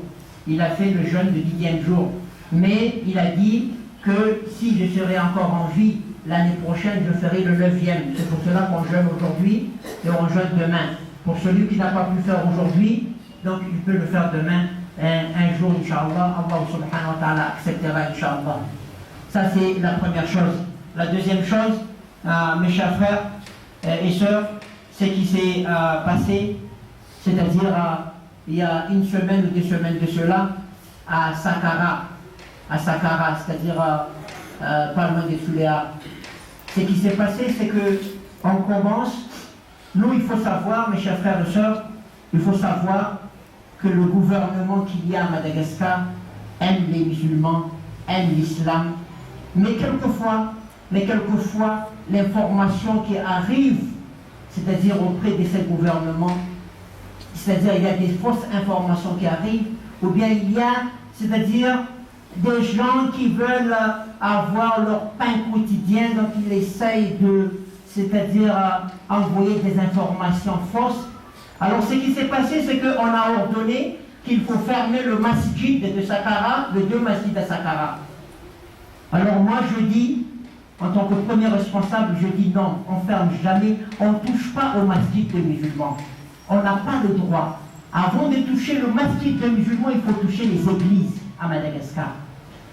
Il a fait le jeûne du 10e jour. Mais il a dit que si je serai encore en vie l'année prochaine, je ferai le 9e. C'est pour cela qu'on jeûne aujourd'hui et on jeûne demain. Pour celui qui n'a pas pu faire aujourd'hui, donc il peut le faire demain, un jour, Inch'Allah. Allah subhanahu wa ta'ala acceptera, Inch'Allah. Ça, c'est la première chose. La deuxième chose, mes chers frères et sœurs, ce qui s'est passé, c'est-à-dire il y a une semaine ou 2 semaines de cela, à Saqqara, c'est-à-dire pas loin de Souléa. Ce qui s'est passé, c'est que on commence. Nous, il faut savoir, mes chers frères et sœurs, il faut savoir que le gouvernement qu'il y a à Madagascar aime les musulmans, aime l'islam, mais quelquefois, l'information qui arrive, c'est-à-dire auprès de ces gouvernements, c'est-à-dire il y a des fausses informations qui arrivent, ou bien il y a, c'est-à-dire des gens qui veulent avoir leur pain quotidien, donc ils essayent de, c'est-à-dire envoyer des informations fausses. Alors ce qui s'est passé, c'est qu'on a ordonné qu'il faut fermer le masjid de Saqqara, les 2 masjids de Saqqara. Alors moi je dis, en tant que premier responsable, je dis non, on ferme jamais, on ne touche pas au masjid des musulmans. On n'a pas le droit. Avant de toucher le masjid des musulmans, il faut toucher les églises à Madagascar.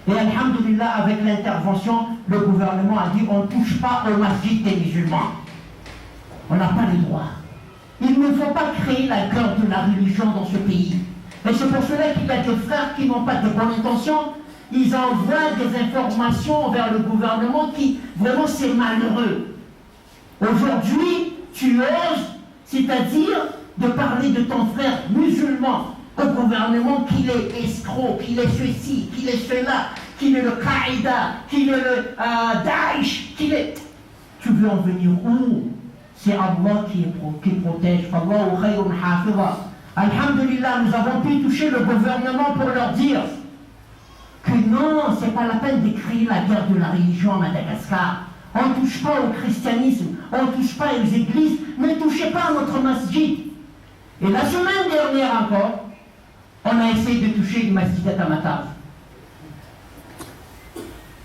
Et alhamdulillah, avec l'intervention, le gouvernement a dit on ne touche pas au masjid des musulmans. On n'a pas le droit. Il ne faut pas créer la guerre de la religion dans ce pays. Et c'est pour cela qu'il y a des frères qui n'ont pas de bonne intention. Ils envoient des informations vers le gouvernement qui, vraiment, c'est malheureux. Aujourd'hui, tu oses, c'est-à-dire de parler de ton frère musulman au gouvernement qu'il est escroc, qu'il est ceci, qu'il est cela, qu'il est le Qaïda, qu'il est le Daesh, qu'il est... Tu veux en venir où? C'est Allah qui protège. Fallahu khayrun hafiza. Alhamdulillah, nous avons pu toucher le gouvernement pour leur dire que non, c'est pas la peine de créer la guerre de la religion à Madagascar. On ne touche pas au christianisme, on ne touche pas aux églises, ne touchez pas à notre masjid. Et la semaine dernière encore, on a essayé de toucher le masjid à Tamatave.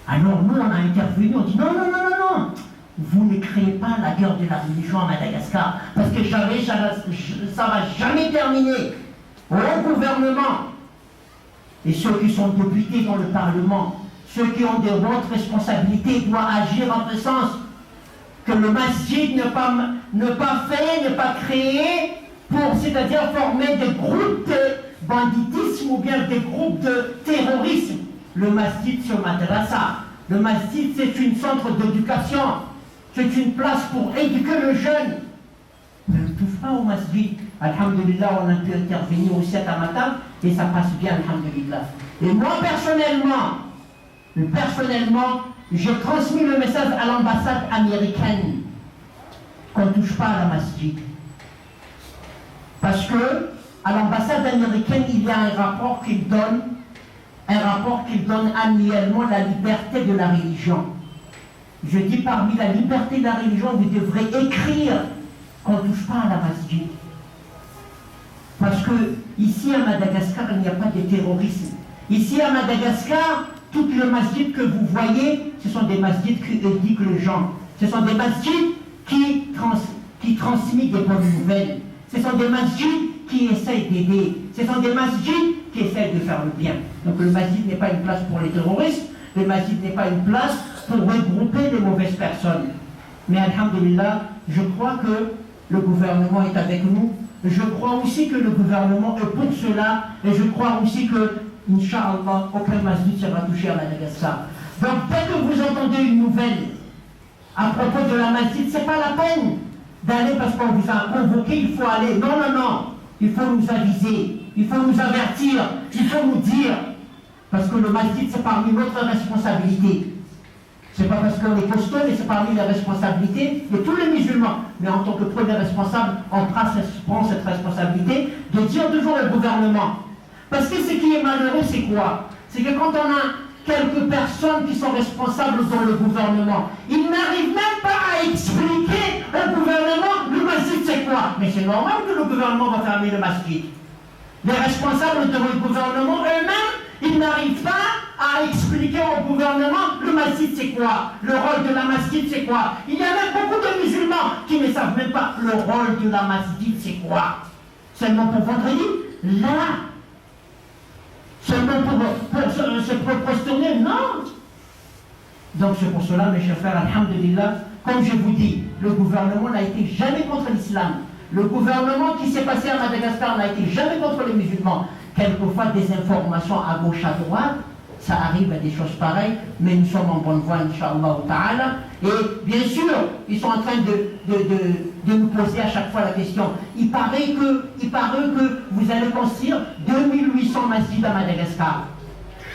Alors nous, on a intervenu, on dit non, non, non, non, non, vous ne créez pas la guerre de la religion à Madagascar, parce que ça ne va jamais terminer. Au gouvernement, et ceux qui sont députés dans le Parlement, ceux qui ont des hautes responsabilités doivent agir en ce sens que le masjid ne pas créer pour, c'est-à-dire former des groupes de banditisme ou bien des groupes de terrorisme. Le masjid c'est madrasa. Le masjid c'est une centre d'éducation. C'est une place pour éduquer le jeune. Ne touche pas au masjid. Alhamdulillah, on a pu intervenir aussi à Tamatave et ça passe bien, alhamdulillah. Et moi personnellement, j'ai transmis le message à l'ambassade américaine qu'on ne touche pas à la masjid. Parce que à l'ambassade américaine, il y a un rapport qu'ils donnent annuellement la liberté de la religion. Je dis parmi la liberté de la religion, vous devrez écrire qu'on ne touche pas à la masjid. Parce que ici à Madagascar, il n'y a pas de terrorisme. Ici à Madagascar, tout le masjid que vous voyez, ce sont des masjids qui éduquent les gens. Ce sont des masjids qui transmettent des bonnes nouvelles. Ce sont des masjids qui essayent d'aider. Ce sont des masjids qui essayent de faire le bien. Donc le masjid n'est pas une place pour les terroristes. Le masjid n'est pas une place pour regrouper les mauvaises personnes. Mais alhamdulillah, je crois que le gouvernement est avec nous. Je crois aussi que le gouvernement est pour cela. Et je crois aussi que, Inch'Allah, aucun masjid ne sera touché à Madagascar. Donc dès que vous entendez une nouvelle à propos de la masjid, ce n'est pas la peine d'aller parce qu'on vous a convoqué, il faut aller. Non, non, non. Il faut nous aviser, il faut nous avertir, il faut nous dire. Parce que le masjid, c'est parmi notre responsabilité. C'est pas parce qu'on est costaud, mais c'est parmi les responsabilités de tous les musulmans. Mais en tant que premier responsable, on prend cette responsabilité de dire toujours au gouvernement. Parce que ce qui est malheureux, c'est quoi? C'est que quand on a quelques personnes qui sont responsables dans le gouvernement, ils n'arrivent même pas à expliquer au gouvernement le masjid c'est quoi. Mais c'est normal que le gouvernement va fermer le masjid. Les responsables du gouvernement eux-mêmes, ils n'arrivent pas à expliquer au gouvernement le masjid c'est quoi, le rôle de la masjid c'est quoi. Il y a même beaucoup de musulmans qui ne savent même pas le rôle de la masjid c'est quoi. Seulement pour vendredi, là, seulement pour se prosterner, non. Donc c'est pour cela, mes chers frères, alhamdulillah, comme je vous dis, le gouvernement n'a été jamais contre l'islam. Le gouvernement qui s'est passé à Madagascar n'a été jamais contre les musulmans. Quelquefois des informations à gauche, à droite, ça arrive à des choses pareilles, mais nous sommes en bonne voie, Inch'Allah ta'ala. Et bien sûr, ils sont en train de nous poser à chaque fois la question. Il paraît que vous allez construire 2800 masjids à Madagascar.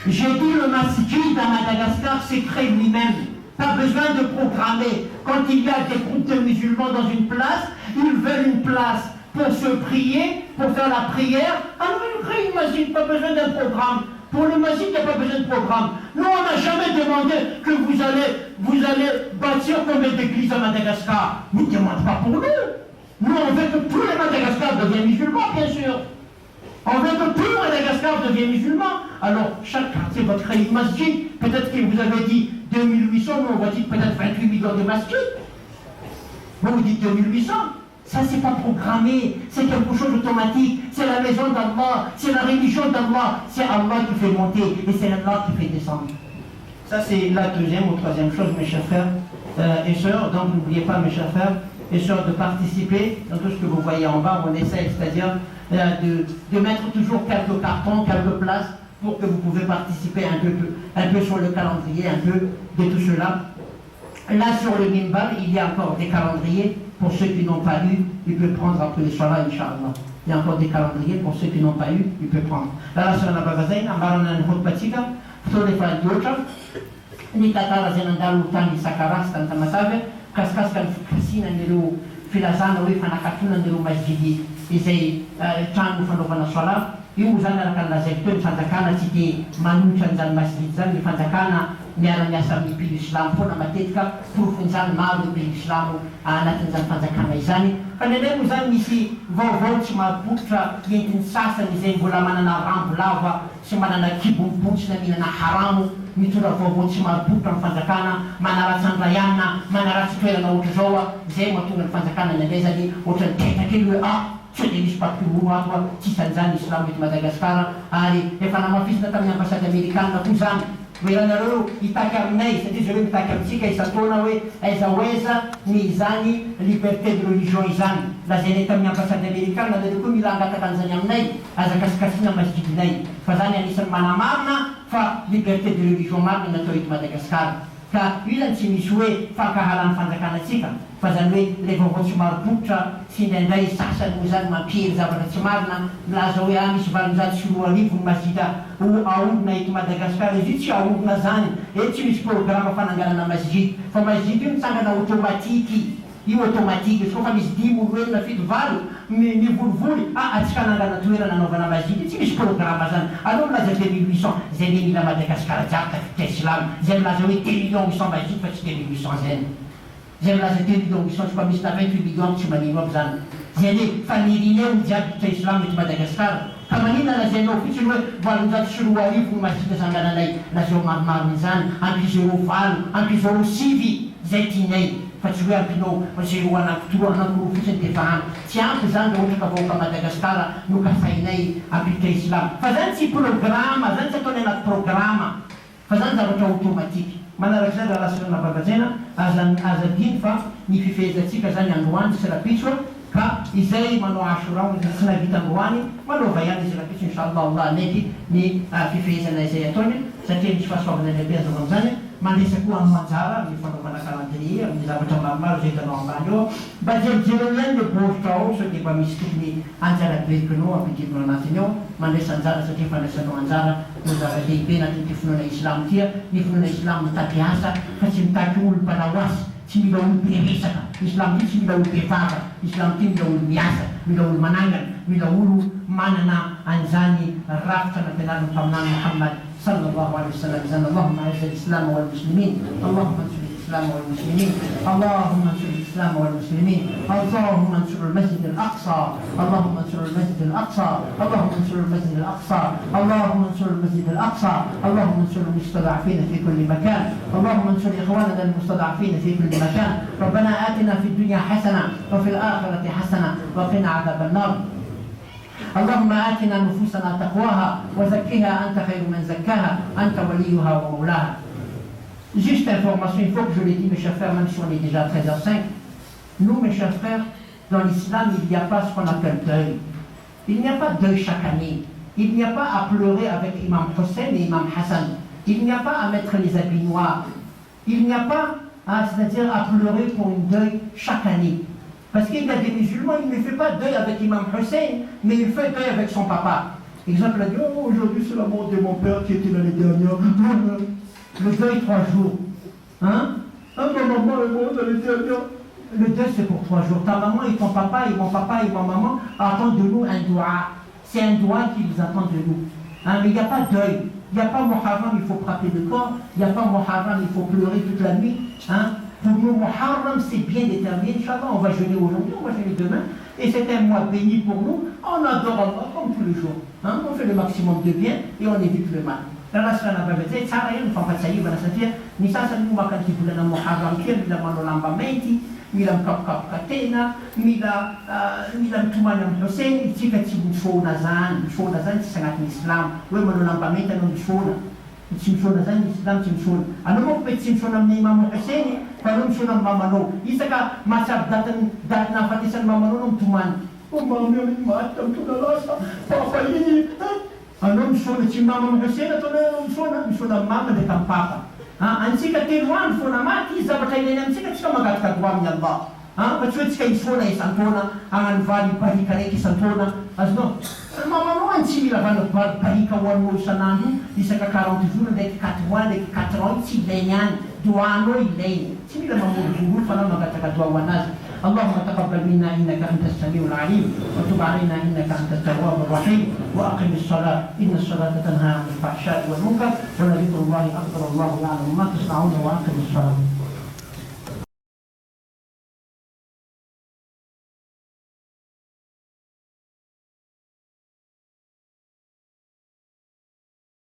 J'ai dit le masjid à Madagascar s'est créé lui-même. Pas besoin de programmer. Quand il y a des groupes de musulmans dans une place, ils veulent une place pour se prier, pour faire la prière. Alors ils créent une masjid, pas besoin d'un programme. Pour le masjid, il n'y a pas besoin de programme. Nous, on n'a jamais demandé que vous allez bâtir combien d'églises à Madagascar. Vous ne demandez pas pour nous. Nous, on veut que tous les Madagascar deviennent musulmans, bien sûr. On veut que tout Madagascar devienne musulman. Alors, chaque quartier va créer une masjid. Peut-être que vous avez dit 2800, mais on va dire peut-être 28 millions de masjids. Vous dites 2800. Ça, c'est pas programmé, c'est quelque chose d'automatique. C'est la maison d'Allah, c'est la religion d'Allah. C'est Allah qui fait monter et c'est Allah qui fait descendre. Ça, c'est la deuxième ou troisième chose, mes chers frères et sœurs. Donc, n'oubliez pas, mes chers frères et sœurs, de participer dans tout ce que vous voyez en bas. On essaie, c'est-à-dire de mettre toujours quelques cartons, quelques places pour que vous pouvez participer un peu sur le calendrier, un peu de tout cela. Là, sur le minbar, il y a encore des calendriers. Pour ceux qui n'ont pas lu, ils peuvent prendre après les soirs, Inch'Allah. Il y a encore des calendriers. Pour ceux qui n'ont pas eu, ils peuvent prendre. Là, sur la bagazaine, ambarana une route patika, sur les fans d'autres. Ni tatara zenandalo tani sakaras tan tamatave, kaskas kan fikasina nilo filazana hoe fanakatona nilo masjidi izay trano fanaovana soala. Io zany araka ny lazaiko teo ny fanjakana tsy dia manoitra an'izany masjid zany ny fanjakana miara-miasa amin'ny mpilo islamo foana matetika porofon'izany maro ny mpilo islamo anatin'izany fanjakana izany fa nenay moa zany misy vaovao tsy mahapoitra entiny sasany izay mbola manana rambo lava sy manana kibombotsy na mihinana haramo mitora vaovao tsy mahapoitra amin'ny fanjakana manaratsandriana manaratsy toerana ohatra zao zay mahatonga ny fanjakana nenay zany ohatra ny tetrakely hoe tsy dia misy papiro ato tsisy an'izany islamo eto Madagasikara ary efa namafisina tamin'ny ambasady amerikanina koa zany hoe ranareo hitaky aminay satria zareo mitaky amintsika isan-taona hoe aiza oaiza ny izany liberté de religion izany lazainay tamin'ny ambasady amerikanina nareo koa mila angataka an'izany aminay azakasikasina masjidinay fa zany anisan'ny manamarina fa liberté de religion marina natao eto Madagasikara ka io zany tsy misy hoe fankahalan'ny fanjakanatsika fa zany hoe le vaovao tsy maropoitra sy indraindray sasany moa zany mampihery zavatra tsy marina milaza hoe misy 24 ny masjida aorona eto Madagasikara izy io tsy aorona zany eto tsy misy programme fananganana masjid fa masjid io mitsangana automatike io automatike izy koa fa misy 10 olo enina fito valo mivorivory atsika anangana toerana anaovana masjid tsy misy programme zany aleo milaza 2800 zay le mila Madagasikara jiaby tafita islam zay milaza hoe 2 millions 800 masjid fa tsy 2800 zany zay milaza 2 millions 800 fa misy na 28 millions tsy manino aby zany zay le fanirineo jiaby ta islam eto Madagasikara ka manina lazainao fotsiny hoe 24 ny masjid zangananay lazao maromaro izany ampy 0 ampy 0 zay tianay fa tsy hoe ampinao 0 anankitoro anankoroa fotsiny dia fa ampy tsy ampy zany raha ohatra ka vahoaka Madagasikara no kasainay ampita islam fa zany tsy programme zany tsy ataony anaty programme fa zany zavatra automatique manarak'izany raha lasirana bagajaina azadiny fa ny fifehezatsika zany androany sy rapitso ka izay manao Ashura tsy navita androany manaova ihany izy rapitso inshallah Allah mety ny fifehezana izay ataony satria misy fahasoavana lehibe azo amin'izany mandresa koa hanao anjara amin'ny fanaovana calendrier amin'ny zavatra maromaro zay hitanao ambany eo mba jerijereo ihany le bovotra ao sao dia mba misy tokony anjara bekinao ampidinao anatiny ao mandresa anjara satria fandraisanao anjara no zava-dehibe anatin'ity finoana islamo tia ny finoana islamo mitaky asa fa tsy mitaky olo mpanao asa tsy mila olo be resaka islamo io tsy mila olo bevava islamo ity mila olo miasa mila olo manangana mila olo manana an'izany rafitra nampianariny taminany Muhammad صلى الله عليه وسلم زين اللهم اعز الاسلام والمسلمين اللهم انصر الاسلام والمسلمين اللهم انصر الاسلام والمسلمين اللهم انصر المسجد الاقصى اللهم انصر المسجد الاقصى اللهم انصر المسجد الاقصى اللهم انصر المسجد الاقصى اللهم انصر المستضعفين في كل مكان اللهم انصر اخواننا المستضعفين في كل مكان ربنا آتنا في الدنيا حسنه وفي الاخره حسنه وقنا عذاب النار اللهم آتنا نفوسنا تقواها وزكها أنت خير من زكاها أنت وليها ومولاها. Juste information, il faut que je l'ai dit mes chers frères, même si on est déjà à 13h05, nous mes chers frères, dans l'islam il n'y a pas ce qu'on appelle deuil. Il n'y a pas deuil chaque année. Il n'y a pas à pleurer avec Imam Hussein et Imam Hassan. Il n'y a pas à mettre les habits noirs. Il n'y a pas c'est-à-dire à pleurer pour une deuil chaque année. Parce qu'il y a des musulmans, il ne fait pas deuil avec Imam Hussein, mais il fait deuil avec son papa. Exemple, il a dit, oh, aujourd'hui c'est la mort de mon père qui était l'année dernière. Le deuil 3 jours. Hein? Ah, ma maman est morte l'année dernière. Le deuil c'est pour 3 jours. Ta maman et ton papa et mon papa et ma maman attendent de nous un doua. C'est un doua qu'ils attendent de nous. Hein? Mais il n'y a pas de deuil. Il n'y a pas Muharram, il faut frapper le corps. Il n'y a pas Muharram, il faut pleurer toute la nuit. Hein? Pour nous, Muharram, c'est bien déterminé. Inch'Allah, on va jeûner aujourd'hui, on va jeûner demain. Et c'est un mois béni pour nous. On adore Allah comme tous les jours. Hein? On fait le maximum de bien et on évite le mal. Ralasana babete, tsara yun, pampatsaiva na satria, ni sasany mo makantivolana Muharram kia, mila manolamba mainty, mila mikapokapoka tena, mila mitomany amin'ny Hussein, tsika tsy mifoana zany tsy sagnatin'ny Islam. Hoe manolamba mainty anao mifoana. Tsy mifoana zany ny Islam tsy mifoana. Anao moa mety tsy mifoana amin'ny Imam Hussein, fa anao mifoana amin'ny mamanao. Isaka mahatsabo daty nahafatesan'ny mamanao no mitomany. Oh mamy amin'ny maty tamitona lasa, papa iny. Anao mifoana tsy mama Hussein ataonao anao mifoana amin'ny mama ndraiky amin'ny papa. Ansika teloandro foana maty zavatra ilaina amintsika tsika mangatokatoa amin'ny Allah. Fa tsy hoe tsika isy foana isan-taona hagnano vary barika raiky isan-taona azonao. Mamanao tsy mila vary barika ho anao isan'andro isaka 40 jours ndraiky 4 mois ndraiky 4 ans tsy ilainy any. Doanao ilainy. Tsy mila mamorovoro fa anao mangatakadoa ho anazy. اللهم تقبل منا انك انت السميع العليم وتب علينا انك انت التواب الرحيم واقم الصلاه ان الصلاه تنهى عن الفحشاء والمنكر ولذكر الله اكبر الله يعلم ما تصنعون واقم الصلاه